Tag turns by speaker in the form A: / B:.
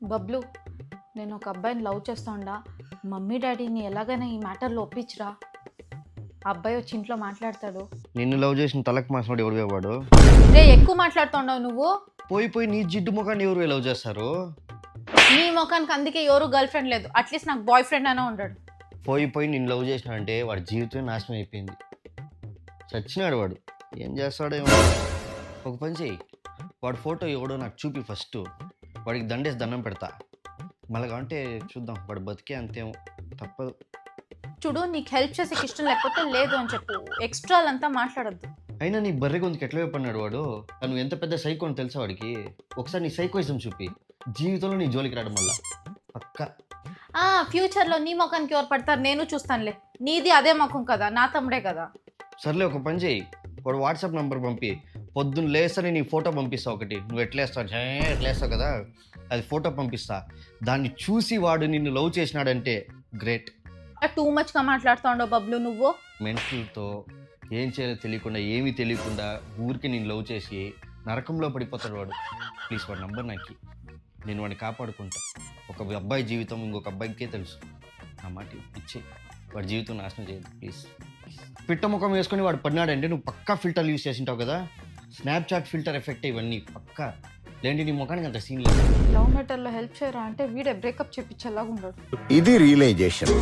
A: బబ్లు, నేను ఒక అబ్బాయిని లవ్ చేస్తుండా. మమ్మీ డాడీని ఎలాగైనా ఈ మ్యాటర్లో ఒప్పించరా. ఆ అబ్బాయి వచ్చి ఇంట్లో మాట్లాడతాడు.
B: నిన్ను లవ్ చేసిన తలకు మాసినోడు ఎవరు వాడు?
A: రే, ఎక్కువ మాట్లాడుతుండవు నువ్వు.
B: పోయి నీ జిడ్డు ముఖాన్ని ఎవరు లవ్ చేస్తారు?
A: నీ ముఖానికి అందుకే ఎవరు గర్ల్ ఫ్రెండ్ లేదు. అట్లీస్ట్ నాకు బాయ్ ఫ్రెండ్ అయినా ఉన్నాడు.
B: పోయి నిన్ను లవ్ చేసినాడంటే వాడి జీవితం నాశనం అయిపోయింది. చచ్చినాడు వాడు. ఏం చేస్తాడేమో. ఒక పని చెయ్యి, వాడి ఫోటో ఎవడో నాకు చూపి ఫస్ట్. వాడికి దండేసి దండం పెడతా. మళ్ళీ అంటే చూద్దాం, వాడు బతికే అంతేమో, తప్పదు.
A: చూడు, నీకు హెల్ప్ చేసేకి ఇష్టం లేకపోతే లేదు అని చెప్పు. ఎక్స్ట్రాలంతా మాట్లాడద్దు.
B: అయినా నీ బర్రె గొంతుకి ఎట్లా చెప్పన్నాడు వాడు? నువ్వు ఎంత పెద్ద సైకో అని తెలుసా వాడికి? ఒకసారి నీ సైకోయిజం చూపి, జీవితంలో నీ జోలికి రావడం వల్ల పక్క.
A: ఫ్యూచర్లో నీ ముఖానికి ఎవరు పడతారు నేను చూస్తానులే. నీది అదే ముఖం కదా, నా తమ్ముడే కదా.
B: సర్లే, ఒక పని చేయి, వాడు వాట్సాప్ నెంబర్ పంపి, పొద్దున్న లేస్తని నీ ఫోటో పంపిస్తా. ఒకటి నువ్వు ఎట్లేస్తావు కదా, అది ఫోటో పంపిస్తా. దాన్ని చూసి వాడు నిన్ను లవ్ చేసినాడంటే గ్రేట్.
A: టూ మచ్గా మాట్లాడుతూ ఉండవు బబ్లు నువ్వు.
B: మెంటల్తో ఏం చేయాలో తెలియకుండా, ఏమీ తెలియకుండా ఊరికి నేను లవ్ చేసి నరకంలో పడిపోతాడు వాడు. ప్లీజ్ వాడి నంబర్ నాకు, నేను వాడిని కాపాడుకుంటా. ఒక అబ్బాయి జీవితం ఇంకొక అబ్బాయికే తెలుసు. నా మాట ఇచ్చి వాడి జీవితం నాశనం చేయదు ప్లీజ్. పిట్ట ముఖం వేసుకొని వాడు పడినాడంటే నువ్వు పక్కా ఫిల్టర్ యూస్ చేసింటావు కదా, స్నాప్చాట్ ఫిల్టర్ ఎఫెక్ట్ ఇవన్నీ పక్కా. లేండి నీ ముఖానికి అంత సీన్ లేదు.
A: లవ్ మ్యాటర్లో హెల్ప్ చేయరా అంటే వీడే బ్రేకప్ చెప్పించేలాగా ఉన్నాడు.
C: ఇది రియలైజేషన్.